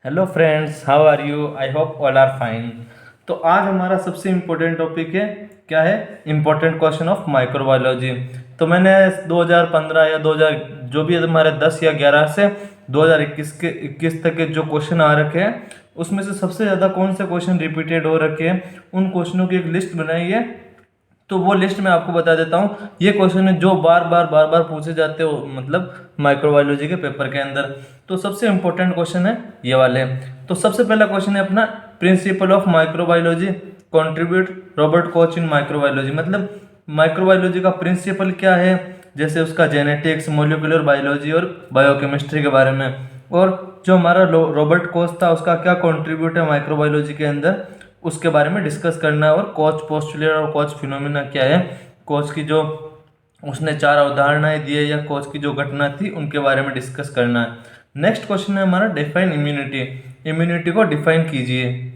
Hello friends, how are you? I hope all are fine. तो आज हमारा सबसे इम्पोर्टेंट टॉपिक है, क्या है? Important question of microbiology. तो मैंने 2015 या 2000 जो भी हमारे 10 या 11 से 2021 तक के जो क्वेश्चन आ रखे हैं, उसमें से सबसे ज़्यादा कौन से क्वेश्चन रिपीटेड हो रखे हैं, उन क्वेश्चनों की एक लिस्ट बनाई है। तो वो लिस्ट मैं आपको बता देता हूँ। ये क्वेश्चन है जो बार बार पूछे जाते हो, मतलब माइक्रोबायोलॉजी के पेपर के अंदर। तो सबसे इंपॉर्टेंट क्वेश्चन है ये वाले। तो सबसे पहला क्वेश्चन है अपना, principle of microbiology contribute Robert coach in microbiology. मतलब माइक्रोबायोलॉजी का प्रिंसिपल क्या है, जैसे उसका जेनेटिक्स, मोलिकुलर बायोलॉजी और बायोकेमिस्ट्री के बारे में। और जो हमारा रॉबर्ट कोच था, उसका क्या कंट्रीब्यूट है माइक्रोबायोलॉजी के अंदर, उसके बारे में डिस्कस करना है। और कोच पोस्टुलेट और कोच फिनोमिना क्या है, कोच की जो उसने 4 अवधारणाएं दी है या कोच की जो घटना थी, उनके बारे में डिस्कस करना है। नेक्स्ट क्वेश्चन है हमारा, डिफाइन इम्यूनिटी। इम्यूनिटी को डिफाइन कीजिए।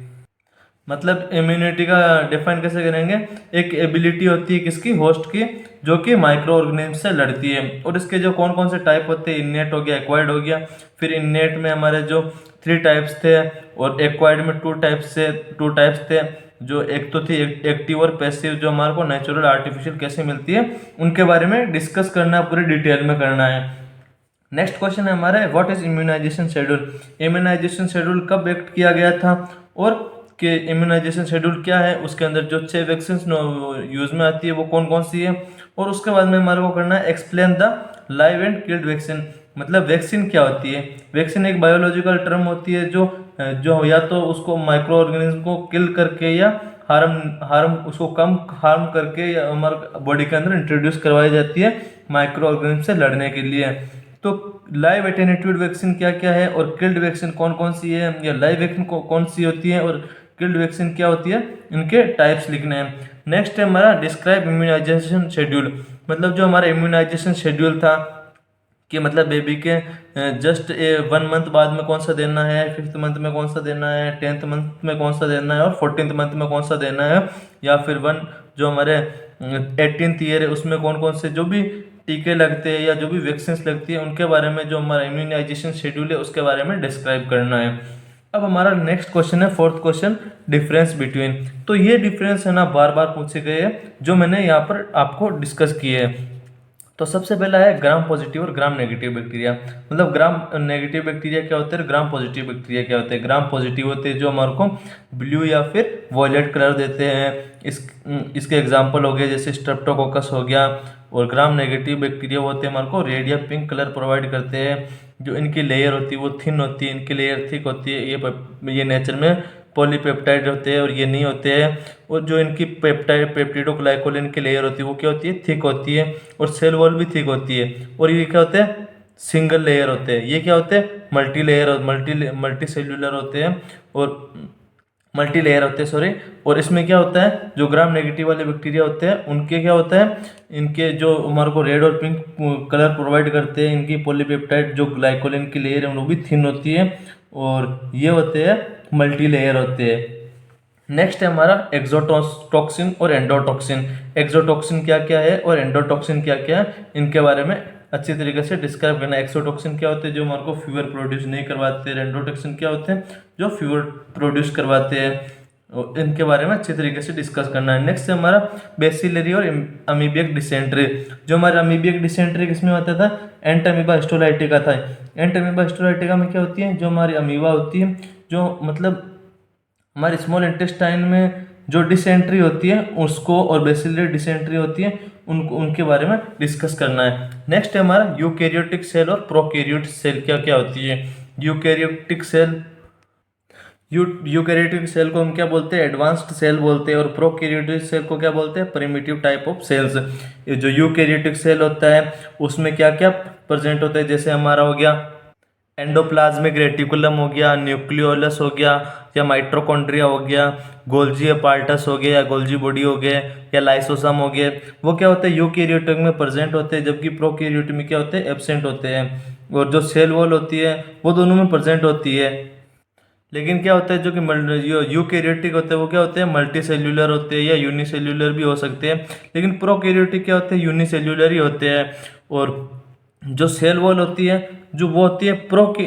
मतलब इम्यूनिटी का डिफाइन कैसे करेंगे? एक एबिलिटी होती है किसकी, होस्ट की, जो कि माइक्रो ऑर्गेनिज्म से लड़ती है। और इसके जो कौन कौन से टाइप होते हैं, इन्नेट हो गया, एक्वायर्ड हो गया। फिर इन्नेट में हमारे जो 3 टाइप्स थे, और एक्वायर्ड में 2 टाइप्स थे। जो एक तो थी एक्टिव और पैसिव, जो हमारे को नेचुरल आर्टिफिशियल कैसे मिलती है, उनके बारे में डिस्कस करना है, पूरी डिटेल में करना है। नेक्स्ट क्वेश्चन है हमारा, what is immunisation schedule. Immunisation schedule कब एक्ट किया गया था, और कि इम्यूनाइजेशन शेड्यूल क्या है, उसके अंदर जो 6 वैक्सीन यूज में आती है वो कौन कौन सी है। और उसके बाद में हमारे को करना है, explain the live and killed vaccine. मतलब वैक्सीन क्या होती है? वैक्सीन एक बायोलॉजिकल टर्म होती है जो जो या तो उसको माइक्रो ऑर्गेनिज्म को किल करके या हार्म हार्म उसको कम हार्म करके या हमारे बॉडी के अंदर इंट्रोड्यूस करवाई जाती है माइक्रो ऑर्गेनिज्म से लड़ने के लिए। तो लाइव एटेन्यूएटेड वैक्सीन क्या क्या है, और किल्ड वैक्सीन कौन कौन सी है, या लाइव वैक्सीन कौन सी होती है, और किल्ड वैक्सीन क्या होती है, इनके टाइप्स लिखने हैं। नेक्स्ट है हमारा, डिस्क्राइब इम्यूनाइजेशन शेड्यूल। मतलब जो हमारा इम्यूनाइजेशन शेड्यूल था, कि मतलब बेबी के जस्ट 1 मंथ बाद में कौन सा देना है, 5th मंथ में कौन सा देना है, 10th मंथ में कौन सा देना है, और 14th मंथ में कौन सा देना है। या फिर जो हमारे 18th ईयर है, उसमें कौन कौन से जो भी टीके लगते हैं या जो भी वैक्सीन लगती है, उनके बारे में जो हमारा इम्यूनाइजेशन शेड्यूल है, उसके बारे में डिस्क्राइब करना है। अब हमारा नेक्स्ट क्वेश्चन है, 4th क्वेश्चन, डिफरेंस बिटवीन। तो ये डिफरेंस है ना, बार बार पूछे गए हैं, जो मैंने यहाँ पर आपको डिस्कस किए हैं। तो सबसे पहला है ग्राम पॉजिटिव और ग्राम नेगेटिव बैक्टीरिया। मतलब ग्राम नेगेटिव बैक्टीरिया क्या होते हैं, ग्राम पॉजिटिव बैक्टीरिया क्या होते हैं। ग्राम पॉजिटिव होते हैं जो हमारे को ब्लू या फिर वॉयलेट कलर देते हैं। इसके एग्जांपल हो गए, जैसे स्ट्रेप्टोकोकस हो गया। और ग्राम नेगेटिव बैक्टीरिया होते हैं हमारे को रेड या पिंक कलर प्रोवाइड करते हैं। जो इनकी लेयर होती है वो थिन होती है, इनकी लेयर थिक होती है। ये नेचर में पॉलीपेप्टाइड होते हैं और ये नहीं होते हैं। और जो इनकी पेप्टिडोग्लाइकोलिन की लेयर होती है वो क्या होती है, थिक होती है। और सेल वॉल भी थिक होती है। और ये क्या होते हैं, सिंगल लेयर होते हैं। ये क्या होते हैं, मल्टी सेल्यूलर होते हैं, और मल्टी लेयर होते हैं, सॉरी। और इसमें क्या होता है, जो ग्राम नेगेटिव वाले बैक्टीरिया होते हैं, उनके क्या होता है, इनके जो हमारे को रेड और पिंक कलर प्रोवाइड करते हैं, इनकी पॉलीपेप्टाइड जो ग्लाइकोलिन की लेयर है वो भी थिन होती है। और ये होते हैं मल्टी लेयर होते हैं। नेक्स्ट है हमारा एक्सोटॉक्सिन और एंडोटॉक्सिन। एक्सोटॉक्सिन क्या क्या है और एंडोटॉक्सिन क्या क्या है, इनके बारे में अच्छी तरीके से डिस्क्राइब करना है। एक्सोटॉक्सिन क्या होते हैं, जो हमारे को फीवर प्रोड्यूस नहीं करवाते। एंडोटॉक्सिन क्या होते हैं, जो फीवर प्रोड्यूस करवाते हैं। और इनके बारे में अच्छी तरीके से डिस्कस करना है। नेक्स्ट है हमारा बेसिलरी और अमीबियक डिसेंट्री। जो हमारा अमीबियक डिसेंट्री किसमें होता था, एंटामीबा हिस्टोलाइटिका था। एंटामीबा हिस्टोलाइटिका में क्या होती है, जो हमारी अमीबा होती है, जो मतलब हमारे स्मॉल इंटेस्टाइन में जो डिसेंट्री होती है उसको, और बेसिलरी डिसेंट्री होती है उनके बारे में डिस्कस करना है। नेक्स्ट है हमारा यूकैरियोटिक सेल और प्रोकैरियोटिक सेल क्या क्या होती है। यूकैरियोटिक सेल यूकैरियोटिक सेल को हम क्या बोलते हैं, एडवांस्ड सेल बोलते हैं। और प्रोकैरियोटिक सेल को क्या बोलते हैं, प्रिमिटिव टाइप ऑफ सेल्स। ये जो यूकैरियोटिक सेल होता है उसमें क्या क्या प्रेजेंट होता है, जैसे हमारा हो गया एंडोप्लाज्मिक रेटिकुलम हो गया, न्यूक्लियोलस हो गया, या माइट्रोकॉन्ड्रिया हो गया, गोल्जी अपार्टस हो गया, या गोल्जी बॉडी हो गए, या लाइसोसम हो गए। वो क्या होते हैं, यूकैरियोटिक में प्रेजेंट होते हैं, जबकि प्रोकैरियोटिक में क्या होते हैं, एब्सेंट होते हैं। और जो सेल वॉल होती है वो दोनों में प्रेजेंट होती है। लेकिन क्या होता है, जो कि यूकैरियोटिक होते हैं वो क्या होते हैं, मल्टी सेल्यूलर होते हैं या यूनिसेल्यूलर भी हो सकते हैं। लेकिन प्रोकैरियोटिक क्या होते हैं, यूनिसेल्यूलर ही होते हैं। और जो सेल वॉल होती है, जो वो होती है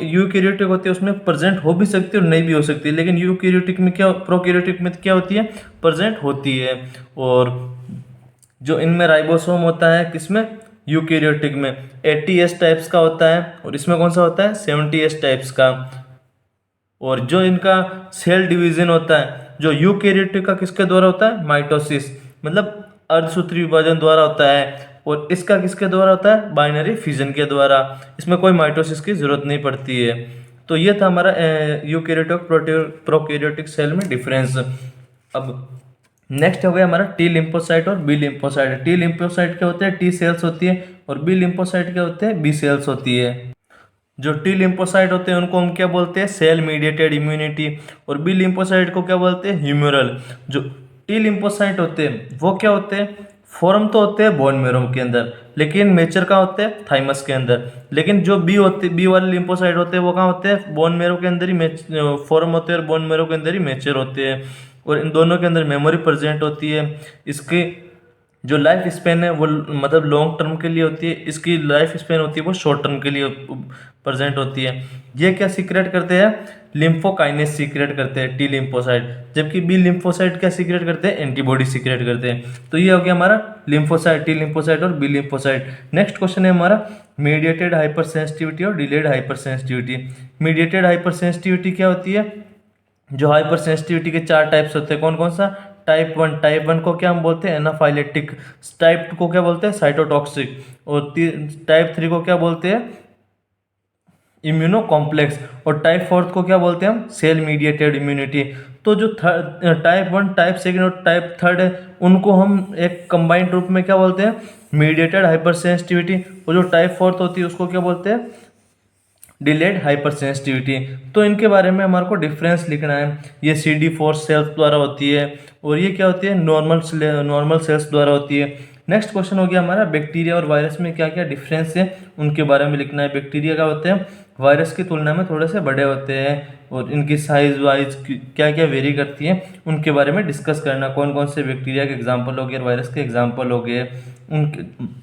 यूकैरियोटिक होती है, उसमें प्रेजेंट हो भी सकती है और नहीं भी हो सकती है, लेकिन यूकैरियोटिक में क्या, प्रोकैरियोटिक में क्या होती है, प्रेजेंट होती है। और जो इनमें राइबोसोम होता है किसमें, यूकैरियोटिक में 80S टाइप्स का होता है, और इसमें कौन सा होता है, 70S टाइप्स का। और जो इनका सेल डिवीजन होता है, जो यूकैरियोटिक का किसके द्वारा होता है, माइटोसिस, मतलब अर्धसूत्री विभाजन द्वारा होता है। और इसका किसके द्वारा होता है, बाइनरी फिजन के द्वारा। इसमें कोई माइटोसिस की जरूरत नहीं पड़ती है। तो ये था हमारा यूकैरियोटिक प्रोकैरियोटिक सेल में डिफरेंस। अब नेक्स्ट हो गया हमारा टी लिम्फोसाइट और बी लिम्फोसाइट। टी लिम्फोसाइट क्या होते हैं, टी सेल्स होती है, और बी लिम्फोसाइट क्या होते हैं, बी सेल्स होती है। जो टी लिम्फोसाइट होते हैं उनको हम क्या बोलते हैं, सेल मीडिएटेड इम्यूनिटी, और बी लिम्फोसाइट को क्या बोलते हैं, ह्यूमरल। जो टी लिम्फोसाइट होते हैं वो क्या होते हैं, फॉर्म तो होते हैं बोन मेरो के अंदर, लेकिन मेचर कहाँ होते हैं, थाइमस के अंदर। लेकिन जो बी वाले लिम्फोसाइट होते हैं वो कहाँ होते हैं, बोन मेरो के अंदर ही फॉर्म होते हैं, और बोन मेरो के अंदर ही मेचर होते हैं। और इन दोनों के अंदर मेमोरी प्रेजेंट होती है। इसकी जो लाइफ स्पेन है वो मतलब लॉन्ग टर्म के लिए होती है, इसकी लाइफ स्पेन होती है वो शॉर्ट टर्म के लिए प्रेजेंट होती है। ये क्या सीक्रेट करते हैं, लिम्फोकाइनेस सीक्रेट करते हैं टी लिम्फोसाइट, जबकि बी लिम्फोसाइट क्या सीक्रेट करते हैं, एंटीबॉडी सीक्रेट करते हैं। तो ये हो गया हमारा लिम्फोसाइट, टी लिम्फोसाइट और बी लिम्फोसाइट। नेक्स्ट क्वेश्चन है हमारा मीडिएटेड हाइपर सेंसिटिविटी और delayed hyper sensitivity. Mediated hyper sensitivity क्या होती है, जो हाइपर सेंसिटिविटी के 4 टाइप्स होते हैं, कौन कौन सा, टाइप वन को क्या हम बोलते हैं, एनाफाइलेटिक। टाइप 2 को क्या बोलते हैं, साइटोटॉक्सिक। और टाइप 3 को क्या बोलते हैं, इम्यूनो कॉम्प्लेक्स। और टाइप 4 को क्या बोलते हैं हम, सेल मीडिएटेड इम्यूनिटी। तो जो टाइप 1, टाइप 2 और टाइप 3 है उनको हम एक कंबाइंड रूप में क्या बोलते हैं, मीडिएटेड हाइपर सेंसिटिविटी। और जो टाइप 4 होती है उसको क्या बोलते हैं, डिलेड हाइपर सेंसिटिविटी। तो इनके बारे में हमारे को डिफरेंस लिखना है। ये CD4 सेल्स द्वारा होती है, और ये क्या होती है, नॉर्मल सेल्स द्वारा होती है। नेक्स्ट क्वेश्चन हो गया हमारा बैक्टीरिया और वायरस में क्या क्या डिफरेंस है उनके बारे में लिखना है। बैक्टीरिया क्या होते हैं, वायरस की तुलना में थोड़े से बड़े होते हैं, और इनकी साइज वाइज क्या क्या वेरी करती है उनके बारे में डिस्कस करना। कौन कौन से बैक्टीरिया के एग्जाम्पल हो गए, वायरस के एग्जाम्पल हो गए। उनके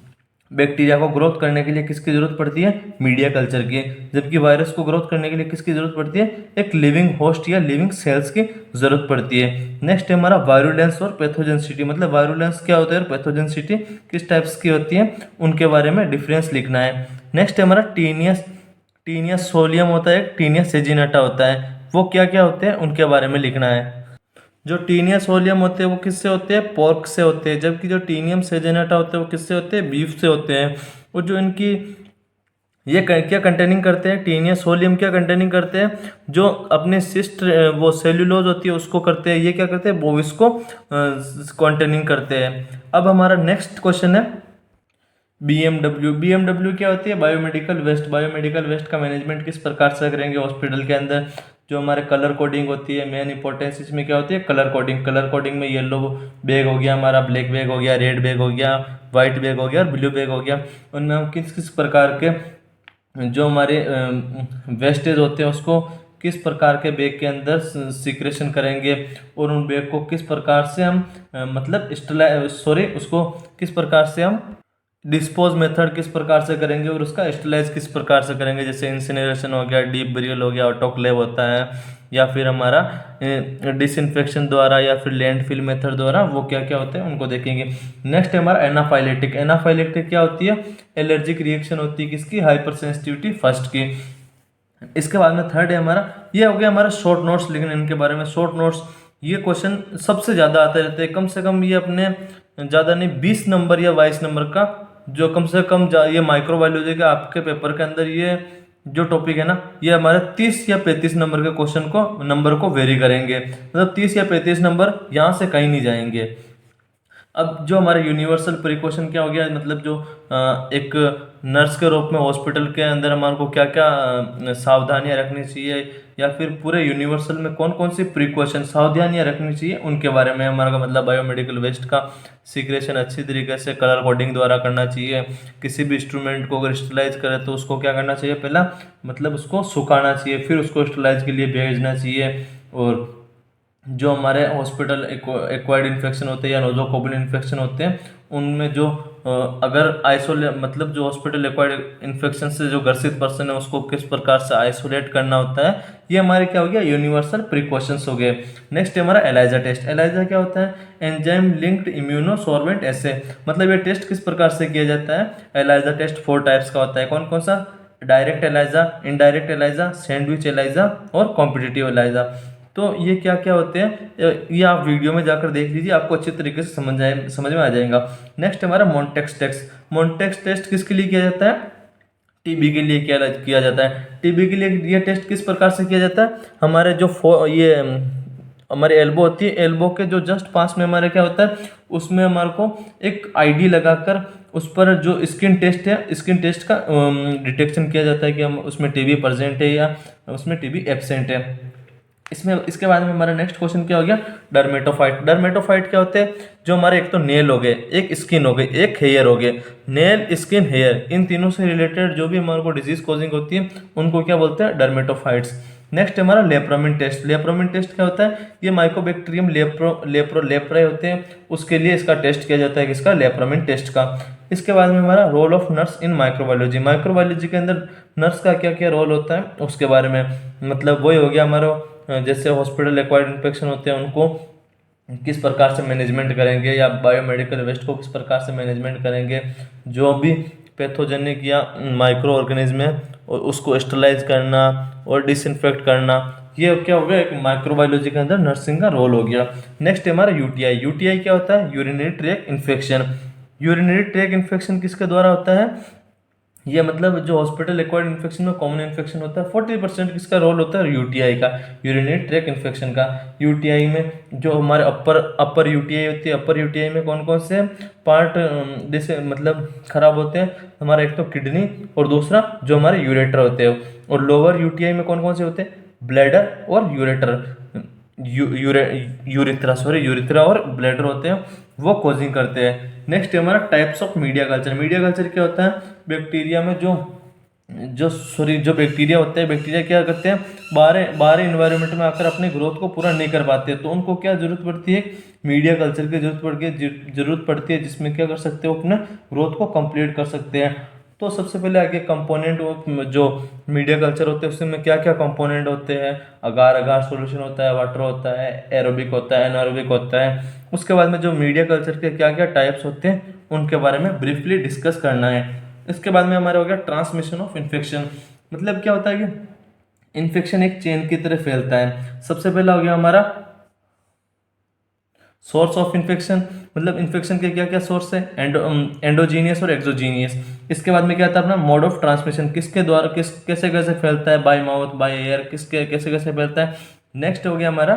बैक्टीरिया को ग्रोथ करने के लिए किसकी जरूरत पड़ती है, मीडिया कल्चर की, जबकि वायरस को ग्रोथ करने के लिए किसकी जरूरत पड़ती है, एक लिविंग होस्ट या लिविंग सेल्स की जरूरत पड़ती है। नेक्स्ट है हमारा वायरुलेंस और पैथोजेंसिटी, मतलब वायरुलेंस क्या होता है और पैथोजेंसिटी किस टाइप्स की होती है उनके बारे में डिफरेंस लिखना है। नेक्स्ट है हमारा टीनियस सोलियम होता है, टीनियस सेजिनेटा होता है, वो क्या क्या होते हैं उनके बारे में लिखना है। जो टीनिया सोलियम होते हैं वो किससे होते हैं, पोर्क से होते हैं, जबकि जो टीनियम सेजेनेटा होते हैं वो किससे होते हैं, बीफ से होते हैं। और जो इनकी ये क्या कंटेनिंग करते हैं, टीनिया सोलियम क्या कंटेनिंग करते हैं, जो अपने सिस्ट वो सेल्यूलोज होती है उसको करते हैं, ये क्या करते हैं, बोविस को कंटेनिंग करते हैं। अब हमारा नेक्स्ट क्वेश्चन है बीएमडब्ल्यू क्या होती है, बायोमेडिकल वेस्ट। बायोमेडिकल वेस्ट का मैनेजमेंट किस प्रकार से करेंगे हॉस्पिटल के अंदर। जो हमारे कलर कोडिंग होती है, मेन इंपॉर्टेंस इसमें क्या होती है, कलर कोडिंग। कलर कोडिंग में येलो बैग हो गया हमारा, ब्लैक बैग हो गया, रेड बैग हो गया, वाइट बैग हो गया और ब्लू बैग हो गया। उनमें हम किस किस प्रकार के जो हमारे वेस्टेज होते हैं उसको किस प्रकार के बैग के अंदर सिक्रेशन करेंगे, और उन बैग को किस प्रकार से हम मतलब उसको किस प्रकार से हम डिस्पोज मेथड किस प्रकार से करेंगे, और उसका स्टलाइज किस प्रकार से करेंगे। जैसे इंसिनरेशन हो गया, डीप बरियल हो गया, ऑटोक्लेव होता है, या फिर हमारा डिसइंफेक्शन द्वारा, या फिर लैंडफिल मेथड द्वारा, वो क्या क्या होते हैं उनको देखेंगे। नेक्स्ट है हमारा एनाफाइलेटिक। एनाफाइलेटिक क्या होती है, एलर्जिक रिएक्शन होती है किसकी, हाइपर सेंसिटिविटी फर्स्ट की। इसके बाद में थर्ड है हमारा, ये हो गया हमारा शॉर्ट नोट्स लिखने इनके बारे में। शॉर्ट नोट्स ये क्वेश्चन सबसे ज़्यादा आते रहते हैं, कम से कम ये अपने ज़्यादा नहीं 20 नंबर या 22 नंबर का, जो कम से कम ये माइक्रोबायोलॉजी के आपके पेपर के अंदर ये जो टॉपिक है ना, ये हमारे 30 या 35 नंबर के क्वेश्चन को नंबर को वेरी करेंगे, मतलब 30 या 35 नंबर यहाँ से कहीं नहीं जाएंगे। अब जो हमारे यूनिवर्सल प्रिकॉशन क्या हो गया, मतलब जो एक नर्स के रूप में हॉस्पिटल के अंदर हमारे को क्या क्या सावधानियां रखनी चाहिए, या फिर पूरे यूनिवर्सल में कौन कौन सी प्रिकॉशन सावधानियां रखनी चाहिए उनके बारे में हमारा मतलब बायोमेडिकल वेस्ट का सिक्रेशन अच्छी तरीके से कलर कोडिंग द्वारा करना चाहिए। किसी भी इंस्ट्रूमेंट को अगर स्टरलाइज करें तो उसको क्या करना चाहिए, पहला मतलब उसको सुखाना चाहिए, फिर उसको स्टरलाइज के लिए भेजना चाहिए। और जो हमारे हॉस्पिटल एक्वायर्ड इन्फेक्शन होते हैं या नोजोकोबल इन्फेक्शन होते हैं, उनमें जो अगर मतलब जो हॉस्पिटल एक्वायर्ड इन्फेक्शन से जो ग्रसित पर्सन है उसको किस प्रकार से आइसोलेट करना होता है, ये हमारे क्या हो गया यूनिवर्सल प्रिकॉशंस हो गए। नेक्स्ट है हमारा एलाइजा टेस्ट। एलाइजा क्या होता है? एंजाइम लिंक्ड इम्यूनो सॉर्बेंट एसे। मतलब ये टेस्ट किस प्रकार से किया जाता है? एलाइजा टेस्ट 4 टाइप्स का होता है। कौन कौन सा? Direct ELISA, indirect ELISA, sandwich ELISA और कॉम्पिटिटिव एलाइजा। तो ये क्या क्या होते हैं ये आप वीडियो में जाकर देख लीजिए, आपको अच्छे तरीके से समझ में आ जाएगा। नेक्स्ट हमारा मोन्टेक्स टेस्ट। मोन्टेक्स टेस्ट किसके लिए किया जाता है? टीबी के लिए किया जाता है। टीबी के लिए ये टेस्ट किस प्रकार से किया जाता है? हमारे जो हमारे एल्बो होती है, एल्बो के जो जस्ट पास में हमारे क्या होता है, उसमें हमारे को एक आईडी लगाकर उस पर जो स्किन टेस्ट है, स्किन टेस्ट का डिटेक्शन किया जाता है कि हम उसमें टीबी प्रेजेंट है या उसमें टीबी एब्सेंट है। इसके बाद में हमारा नेक्स्ट क्वेश्चन क्या हो गया? डर्मेटोफाइट। डर्मेटोफाइट क्या होते हैं? जो हमारे एक तो नेल हो गए, एक स्किन हो गई, एक हेयर हो गए। नेल, स्किन, हेयर, इन तीनों से रिलेटेड जो भी हमारे को डिजीज कॉजिंग होती है उनको क्या बोलते हैं? डर्मेटोफाइट्स। नेक्स्ट हमारा लेप्रामिन टेस्ट। लेप्रामिन टेस्ट क्या होता है? ये माइकोबैक्टीरियम लेप्राe होते हैं, उसके लिए इसका टेस्ट किया जाता है, किसका? लेप्रामिन टेस्ट का। इसके बाद में हमारा role of nurse in microbiology. Microbiology के अंदर नर्स का क्या क्या रोल होता है उसके बारे में, मतलब वही हो गया हमारा जैसे हॉस्पिटल एक्वायर्ड इन्फेक्शन होते हैं उनको किस प्रकार से मैनेजमेंट करेंगे, या बायोमेडिकल वेस्ट को किस प्रकार से मैनेजमेंट करेंगे, जो भी पैथोजेनिक या माइक्रो ऑर्गेनिज्म है और उसको स्टरलाइज करना और डिसइंफेक्ट करना, ये क्या हो गया? एक माइक्रोबायोलॉजी के अंदर नर्सिंग का रोल हो गया। नेक्स्ट है हमारा यूटीआई। यूटीआई क्या होता है? Urinary tract infection. Urinary tract infection किसके द्वारा होता है? ये मतलब जो हॉस्पिटल एक्वायर्ड इन्फेक्शन में कॉमन इन्फेक्शन होता है, 40% किसका रोल होता है? यूटीआई का, यूरिनरी ट्रैक्ट इन्फेक्शन का। यूटीआई में जो हमारे अपर यूटीआई होती है, अपर यूटीआई में कौन कौन से पार्ट जैसे मतलब खराब होते हैं? हमारा एक तो किडनी और दूसरा जो हमारे यूरेटर होते हैं। और लोअर यूटीआई में कौन कौन से होते हैं? ब्लैडर और यूरेटर, यूरिथ्रा और ब्लैडर होते हैं, वो कॉजिंग करते हैं। नेक्स्ट है हमारा types of media culture. Media culture क्या होता है? बैक्टीरिया में जो बैक्टीरिया होते हैं, बैक्टीरिया क्या करते हैं? बाहर इन्वायरमेंट में आकर अपने ग्रोथ को पूरा नहीं कर पाते, तो उनको क्या जरूरत पड़ती है? मीडिया कल्चर की जरूरत पड़ती है, जिसमें क्या कर सकते हो? अपने ग्रोथ को कंप्लीट कर सकते हैं। तो सबसे पहले आगे कंपोनेंट जो मीडिया कल्चर होते हैं उसमें क्या क्या कंपोनेंट होते हैं? अगार अगार सॉल्यूशन होता है, वाटर होता है, एरोबिक होता है, एनारोबिक होता है। उसके बाद में जो मीडिया कल्चर के क्या क्या टाइप्स होते हैं उनके बारे में ब्रीफली डिस्कस करना है। इसके बाद में हमारा हो गया ट्रांसमिशन ऑफ इन्फेक्शन। मतलब क्या होता है कि इन्फेक्शन एक चेन की तरह फैलता है। सबसे पहला हो गया हमारा सोर्स ऑफ इन्फेक्शन, मतलब इन्फेक्शन के क्या क्या सोर्स है? एंडोजीनियस और एक्सोजीनियस। इसके बाद में क्या आता है अपना मोड ऑफ ट्रांसमिशन, किसके द्वारा कैसे कैसे फैलता है? बाय माउथ, बाय एयर, किसके कैसे कैसे फैलता है। नेक्स्ट हो गया हमारा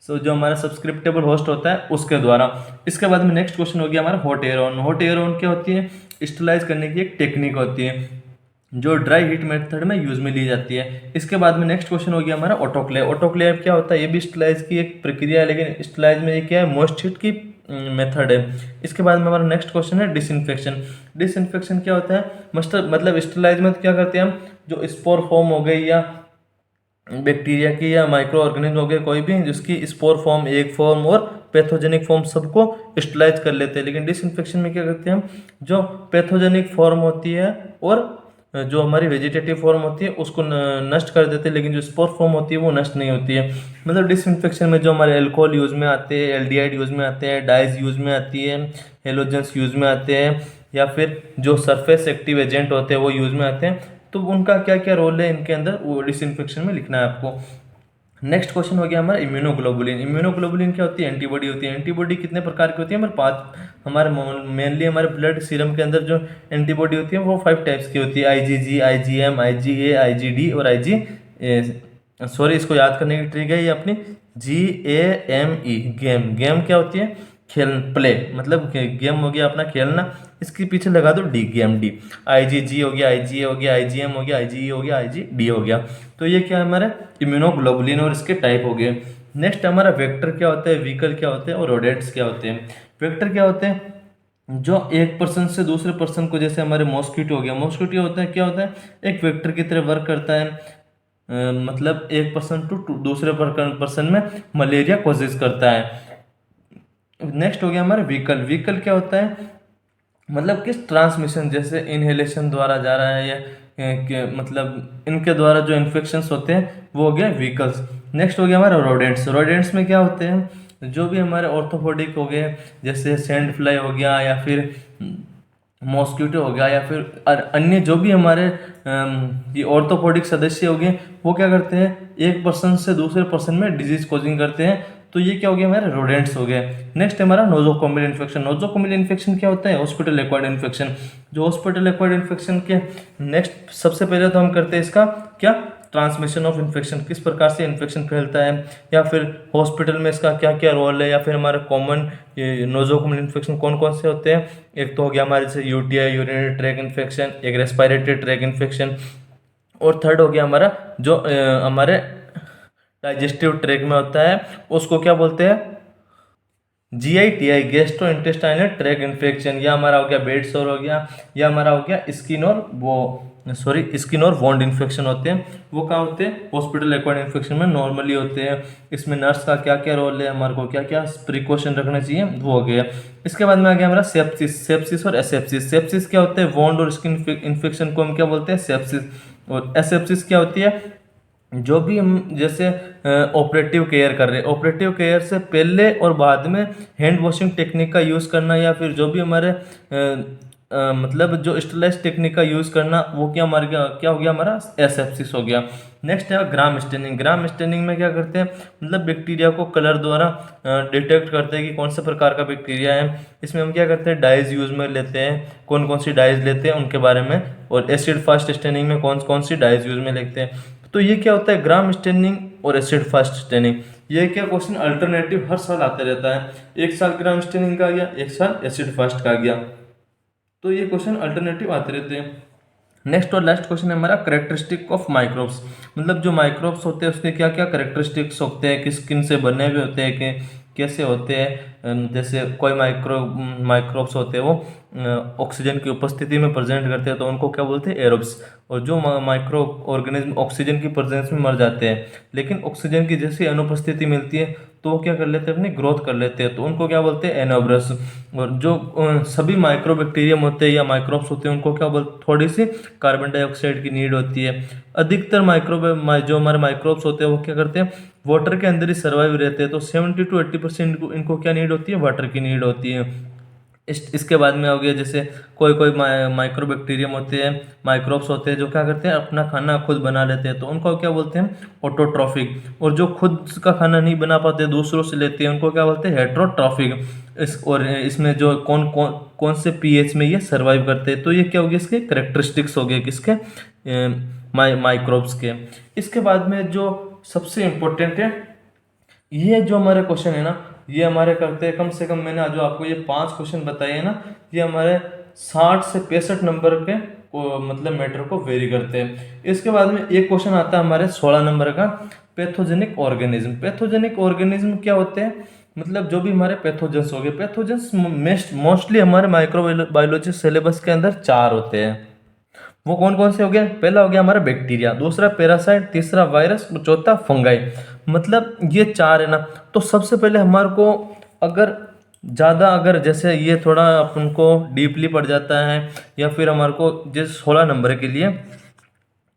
जो हमारा सब्सक्रिप्टेबल होस्ट होता है उसके द्वारा। इसके बाद में नेक्स्ट क्वेश्चन हो गया हमारा hot air on. Hot air on क्या होती है? स्टरलाइज करने की एक टेक्निक होती है जो ड्राई हीट मेथड में यूज में ली जाती है। इसके बाद में नेक्स्ट क्वेश्चन हो गया हमारा ऑटोक्लेव। ऑटोक्लेव क्या होता है? ये भी स्टरलाइज की एक प्रक्रिया है, लेकिन स्टरलाइज में ये क्या है? मॉइस्ट हीट की मेथड है। इसके बाद में हमारा नेक्स्ट क्वेश्चन है डिसइंफेक्शन। डिसइंफेक्शन क्या होता है? मतलब स्टरलाइज में क्या करते हैं हम? जो स्पोर फॉर्म हो गई या बैक्टीरिया की या माइक्रो ऑर्गेनिज्म हो गए कोई भी, जिसकी स्पोर फॉर्म, एग फॉर्म और पैथोजेनिक फॉर्म सबको स्टरलाइज कर लेते हैं। लेकिन डिसइंफेक्शन में क्या करते हैं हम? जो पैथोजेनिक फॉर्म होती है और जो हमारी वेजिटेटिव फॉर्म होती है उसको नष्ट कर देते हैं, लेकिन जो स्पोर फॉर्म होती है वो नष्ट नहीं होती है। मतलब डिसइंफेक्शन में जो हमारे अल्कोहल यूज में आते हैं, एल्डिहाइड यूज में आते हैं, डाइज यूज में आती है, हेलोजेंस यूज में आते हैं, या फिर जो सरफेस एक्टिव एजेंट होते हैं वो यूज में आते हैं। तो उनका क्या क्या रोल है इनके अंदर, वो डिसइंफेक्शन में लिखना है आपको। नेक्स्ट क्वेश्चन हो गया हमारा इम्यूनोग्लोबुलिन। इम्यूनोग्लोबुलिन क्या होती है? एंटीबॉडी होती है। एंटीबॉडी कितने प्रकार की होती है? हमारे 5, हमारे मेनली हमारे ब्लड सीरम के अंदर जो एंटीबॉडी होती है वो 5 टाइप्स की होती है। IgG, IgM, IgA, IgD और सॉरी इसको याद करने की ट्रिक है ये अपनी GAME। गेम क्या होती है? खेल, प्ले, मतलब गेम हो गया अपना खेलना, इसके पीछे लगा दो गेम डी। IgG हो गया, IgA हो गया, IgM हो गया, IgE हो गया, IgD हो गया। तो ये क्या है हमारा इम्यूनोग्लोबुलिन और इसके टाइप हो गए। नेक्स्ट हमारा वेक्टर क्या होता है, व्हीकल क्या होते हैं और रोडेट्स क्या होते हैं। वेक्टर क्या होते हैं? जो एक पर्सन से दूसरे पर्सन को, जैसे हमारे मॉस्किटो हो गया, मॉस्किटो होता है क्या होता है? एक वेक्टर की तरह वर्क करता है। मतलब एक पर्सन टू दूसरे पर्सन में मलेरिया कॉजेज करता है। नेक्स्ट हो गया हमारा व्हीकल। व्हीकल क्या होता है? मतलब किस ट्रांसमिशन, जैसे इनहेलेशन द्वारा जा रहा है या मतलब इनके द्वारा जो इन्फेक्शंस होते हैं वो हो गया व्हीकल्स। नेक्स्ट हो गया हमारा रोडेंट्स। रोडेंट्स में क्या होते हैं, जो भी हमारे ऑर्थोपोडिक हो गए, जैसे सैंड फ्लाई हो गया या फिर मॉस्किटो हो गया या फिर अन्य जो भी हमारे ये ऑर्थोपोडिक सदस्य हो गए, वो क्या करते हैं, एक पर्सन से दूसरे पर्सन में डिजीज कॉजिंग करते हैं। तो ये क्या हो गया, हमारे रोडेंट्स हो गए। नेक्स्ट हमारा नोजोकोमियल इन्फेक्शन। नोजोकोमियल इन्फेक्शन क्या होता है, हॉस्पिटल एक्वायर्ड इन्फेक्शन। जो हॉस्पिटल एक्वायर्ड इन्फेक्शन के नेक्स्ट सबसे पहले तो हम करते हैं इसका क्या, ट्रांसमिशन ऑफ इन्फेक्शन, किस प्रकार से इन्फेक्शन फैलता है, या फिर हॉस्पिटल में इसका क्या क्या रोल है, या फिर हमारे कॉमन नोजोकोमियल इन्फेक्शन कौन कौन से होते हैं। एक तो हो गया हमारे जैसे यूटीआई, यूरिनरी ट्रैक इन्फेक्शन, एक रेस्पिरेटरी ट्रैक इन्फेक्शन, और थर्ड हो गया हमारा जो हमारे डाइजेस्टिव ट्रैक में होता है, उसको क्या बोलते हैं, GI-TI, gastro intestinal tract infection. या हमारा हो गया बेड सोर हो गया, या हमारा हो गया स्किन और वॉन्ड इन्फेक्शन होते हैं। वो क्या होते हैं, हॉस्पिटल एक्वायर्ड इन्फेक्शन में नॉर्मली होते हैं। इसमें नर्स का क्या क्या रोल है, हमारे को क्या क्या प्रिकॉशन रखना चाहिए, वो हो गया। इसके बाद में आ गया हमारा सेप्सिस। सेप्सिस और एसेप्सिस। सेप्सिस क्या होते हैं, वॉन्ड और स्किन इन्फेक्शन को हम क्या बोलते हैं, सेप्सिस। और एसेप्सिस क्या होती है, जो भी हम जैसे ऑपरेटिव केयर कर रहे हैं, ऑपरेटिव केयर से पहले और बाद में हैंड वॉशिंग टेक्निक का यूज़ करना, या फिर जो भी हमारे मतलब जो स्टेरिलाइज टेक्निक का यूज़ करना, वो क्या हमारे क्या हो गया, हमारा एसेप्सिस हो गया। नेक्स्ट है ग्राम स्टेनिंग। ग्राम स्टेनिंग में क्या करते हैं, मतलब बैक्टीरिया को कलर द्वारा डिटेक्ट करते हैं कि कौन से प्रकार का बैक्टीरिया है। इसमें हम क्या करते हैं, डाइज यूज में लेते हैं, कौन कौन सी डाइज लेते हैं उनके बारे में, और एसिड फास्ट स्टेनिंग में कौन कौन सी डाइज यूज में लेते हैं। तो ये क्या होता है, ग्राम स्टेनिंग और एसिड फास्ट स्टेनिंग। ये क्या क्वेश्चन अल्टरनेटिव हर साल आते रहता है, एक साल ग्राम स्टेनिंग का आ गया, एक साल एसिड फास्ट का आ गया, तो ये क्वेश्चन अल्टरनेटिव आते रहते हैं। नेक्स्ट और लास्ट क्वेश्चन है हमारा करेक्टरिस्टिक ऑफ माइक्रोब्स। मतलब जो माइक्रोब्स होते हैं उसके क्या क्या करेक्टरिस्टिक्स होते हैं, किस किन से बने हुए होते हैं, कि कैसे होते हैं। जैसे कोई माइक्रोब्स होते हैं वो ऑक्सीजन की उपस्थिति में प्रेजेंट करते हैं, तो उनको क्या बोलते हैं, एरोब्स। और जो माइक्रो ऑर्गेनिज्म ऑक्सीजन की प्रेजेंस में मर जाते हैं, लेकिन ऑक्सीजन की जैसी अनुपस्थिति मिलती है तो वो क्या कर लेते हैं, अपनी ग्रोथ कर लेते हैं, तो उनको क्या बोलते हैं, एनोब्रस। और जो सभी माइक्रोबैक्टीरियम होते हैं या माइक्रोब्स होते हैं, उनको क्या बोलते, थोड़ी सी कार्बन डाइऑक्साइड की नीड होती है। अधिकतर जो हमारे माइक्रोब्स होते हैं वो क्या करते हैं, वाटर के अंदर ही सर्वाइव रहते हैं, तो 70 to 80% इनको क्या नीड होती है, वाटर की नीड होती है। इसके बाद में हो गया जैसे कोई कोई माइक्रो बैक्टीरियम होते हैं, माइक्रोब्स होते हैं, जो क्या करते हैं, अपना खाना खुद बना लेते हैं, तो उनको क्या बोलते हैं, ऑटोट्रॉफिक। और जो खुद का खाना नहीं बना पाते, दूसरों से लेते हैं, उनको क्या बोलते हैं, हेट्रोट्रॉफिक। इसमें जो कौन कौन कौन से पीएच में ये सर्वाइव करते हैं, तो ये क्या हो गया, इसके करेक्टरिस्टिक्स हो गए, किसके, माइक्रोब्स के। इसके बाद में जो सबसे इम्पोर्टेंट है, ये जो हमारे क्वेश्चन है ना, ये हमारे करते हैं कम से कम, मैंने जो आपको ये 5 क्वेश्चन बताए हैं ना, ये हमारे 60 से 65 नंबर के मतलब मैटर को वेरी करते हैं। इसके बाद में एक क्वेश्चन आता है हमारे 16 नंबर का, पैथोजेनिक ऑर्गेनिज्म। पैथोजेनिक ऑर्गेनिज्म क्या होते हैं, मतलब जो भी हमारे पैथोजेंस हो गए, पैथोजेंस मोस्टली हमारे माइक्रोबायोलॉजी सिलेबस के अंदर 4 होते हैं। वो कौन कौन से हो गए, पहला हो गया हमारा बैक्टीरिया, दूसरा पैरासाइट, तीसरा वायरस और चौथा फंगाई। मतलब ये 4 है ना। तो सबसे पहले हमारे को अगर जैसे ये थोड़ा अपन को डीपली पड़ जाता है, या फिर हमारे को जैसे 16 नंबर के लिए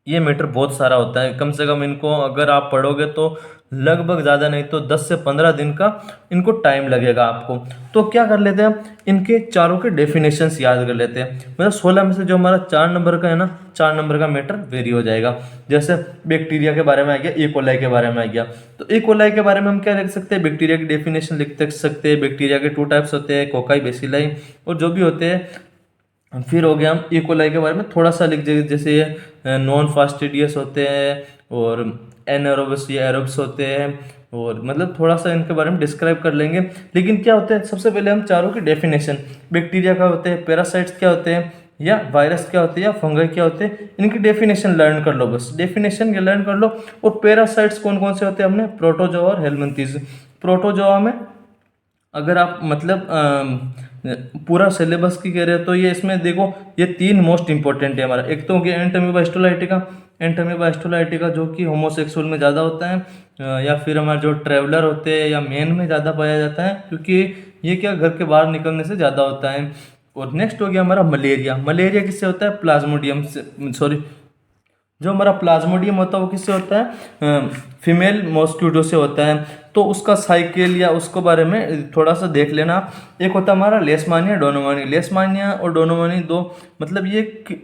ये मैटर बहुत सारा होता है, कम से कम इनको अगर आप पढ़ोगे तो लगभग ज़्यादा नहीं तो 10 से 15 दिन का इनको टाइम लगेगा आपको। तो क्या कर लेते हैं, इनके चारों के डेफिनेशंस याद कर लेते हैं। मतलब 16 में से जो हमारा 4 नंबर का है ना, 4 नंबर का मैटर वेरी हो जाएगा। जैसे बैक्टीरिया के बारे में आ गया, ई कोलाई के बारे में आ गया, तो ई कोलाई के बारे में हम क्या लिख सकते हैं, बैक्टीरिया की डेफिनेशन लिख सकते हैं। बैक्टीरिया के 2 टाइप्स होते हैं, कोकाई, बेसिलाई, और जो भी होते हैं। फिर हो गया हम ई कोलाई के बारे में थोड़ा सा लिख देंगे, जैसे ये नॉन फास्टिडियस होते हैं, और एनारोबस या एरोब्स होते हैं, और मतलब थोड़ा सा इनके बारे में डिस्क्राइब कर लेंगे। लेकिन क्या होता है, सबसे पहले हम चारों की डेफिनेशन, बैक्टीरिया क्या होते हैं, पैरासाइट्स क्या होते हैं, या वायरस क्या होते हैं, या फंगई क्या होते हैं, इनकी डेफिनेशन लर्न कर लो, बस डेफिनेशन लर्न कर लो। और पैरासाइट्स कौन कौन से होते हैं, हमने प्रोटोजोआ और हेलमिंथेस। प्रोटोजोआ में अगर आप मतलब पूरा सिलेबस की कह रहे हो, तो ये इसमें देखो, ये 3 मोस्ट इंपॉर्टेंट है हमारा। एक तो हो गया एंटोमीबा हिस्टोलाइटिका। एंटोमीबा हिस्टोलाइटिका जो कि होमोसेक्सुअल में ज़्यादा होता है, या फिर हमारे जो ट्रैवलर होते हैं या मेन में ज़्यादा पाया जाता है, क्योंकि ये क्या घर के बाहर निकलने से ज़्यादा होता है। और नेक्स्ट हो गया हमारा मलेरिया। मलेरिया किससे होता है? प्लाज्मोडियम से, सॉरी, जो हमारा प्लाज्मोडियम होता है वो किससे होता है? फीमेल मॉस्क्यूटो से होता है। तो उसका साइकिल या उसको बारे में थोड़ा सा देख लेना। एक होता है हमारा लेशमानिया डोनोमानी। लेशमानिया और डोनोमानी दो, मतलब ये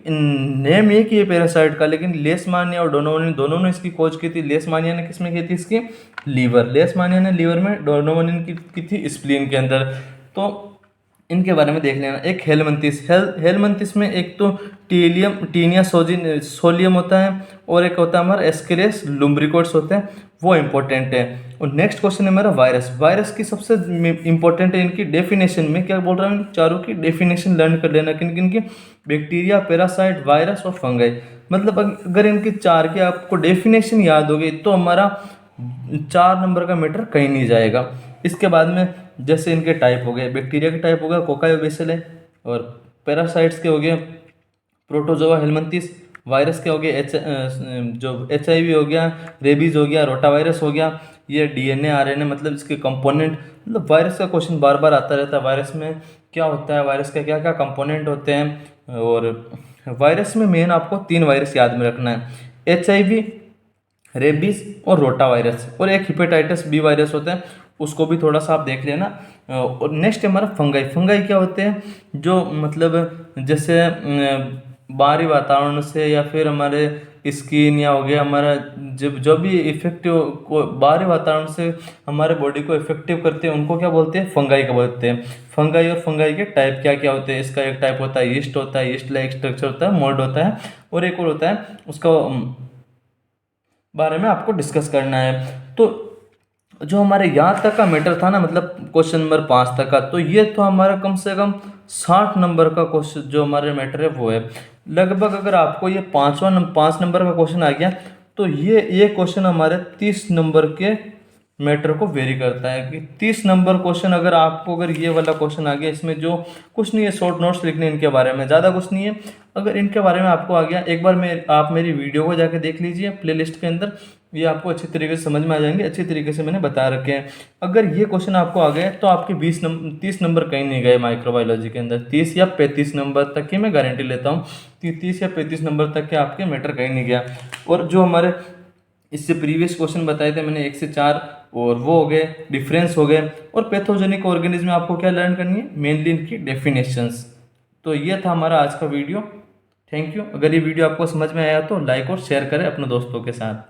नेम एक ही है पैरासाइट का, लेकिन लेशमानिया और डोनोमानी दोनों ने इसकी खोज की थी। लेशमानिया ने किस में की थी? इसकी लीवर। लेशमानिया ने लीवर में, डोनोमानी ने की थी स्प्लीन के अंदर। तो इनके बारे में देख लेना। एक हेलमंथिस, हेलमंथिस में एक तो टीलियम टीनिया सोलियम होता है, और एक होता है हमारा एस्केलेस लुम्ब्रिकोट्स होते हैं, वो इंपॉर्टेंट है। और नेक्स्ट क्वेश्चन है हमारा वायरस। वायरस की सबसे इंपॉर्टेंट है इनकी डेफिनेशन में, क्या बोल रहा हूँ, इन चारों की डेफिनेशन लर्न कर लेना। किन किन की? बैक्टीरिया, पैरासाइट, वायरस और फंगाई। मतलब अगर इनकी चार की आपको डेफिनेशन याद होगी तो हमारा 4 नंबर का मैटर कहीं नहीं जाएगा। इसके बाद में जैसे इनके टाइप हो गए, बैक्टीरिया के टाइप हो गया कोकायोबेसिल है, और पैरासाइट्स के हो गए प्रोटोजोआ हेलमंथिस, वायरस के हो गए जो HIV हो गया, रेबीज हो गया, रोटावायरस हो गया। ये DNA RNA मतलब इसके कंपोनेंट, मतलब वायरस का क्वेश्चन बार बार आता रहता है। वायरस में क्या होता है, वायरस का क्या क्या कंपोनेंट होते हैं। और वायरस में मेन आपको 3 वायरस याद में रखना है, HIV, रेबीज और रोटा वायरस, और एक हिपेटाइटिस बी वायरस होता है, उसको भी थोड़ा सा आप देख लेना। और नेक्स्ट हमारा फंगाई। फंगाई क्या होते हैं? जो मतलब जैसे बाहरी वातावरण से या फिर हमारे स्किन या हो गया हमारा जब जो भी इफेक्टिव को बाहरी वातावरण से हमारे बॉडी को इफेक्टिव करते हैं, उनको क्या बोलते हैं? फंगाई का बोलते हैं। फंगाई और फंगाई के टाइप क्या क्या होते हैं? इसका एक टाइप होता है यीस्ट होता है, यीस्ट लाइक स्ट्रक्चर होता है, मोल्ड होता है, और एक और होता है उसका बारे में आपको डिस्कस करना है। तो जो हमारे यहाँ तक का मैटर था ना, मतलब क्वेश्चन नंबर 5 तक का, तो ये तो हमारा कम से कम 60 नंबर का क्वेश्चन जो हमारे मैटर है वो है। लगभग अगर आपको ये 5 नंबर का क्वेश्चन आ गया तो ये क्वेश्चन हमारे 30 नंबर के मैटर को वेरी करता है। कि 30 नंबर क्वेश्चन अगर आपको, अगर ये वाला क्वेश्चन आ गया, इसमें जो कुछ नहीं है, शॉर्ट नोट्स लिखने इनके बारे में, ज़्यादा कुछ नहीं है। अगर इनके बारे में आपको आ गया, एक बार आप मेरी वीडियो को जाके देख लीजिए प्लेलिस्ट के अंदर, ये आपको अच्छी तरीके से समझ में आ जाएंगे। अच्छी तरीके से मैंने बता रखे हैं। अगर ये क्वेश्चन आपको आ गए तो आपके 30 नंबर कहीं नहीं गए माइक्रोबायोलॉजी के अंदर। 30 या 35 नंबर तक की मैं गारंटी लेता हूँ कि 30 या 35 नंबर तक के आपके मैटर कहीं नहीं गया। और जो हमारे इससे प्रीवियस क्वेश्चन बताए थे मैंने 1 से 4, और वो हो गए, डिफरेंस हो गए। और पैथोजेनिक ऑर्गेनिज्म आपको क्या लर्न करनी है? मेनली इनकी डेफिनेशंस। तो ये था हमारा आज का वीडियो। Thank you. अगर ये वीडियो आपको समझ में आया तो लाइक और शेयर करें अपने दोस्तों के साथ।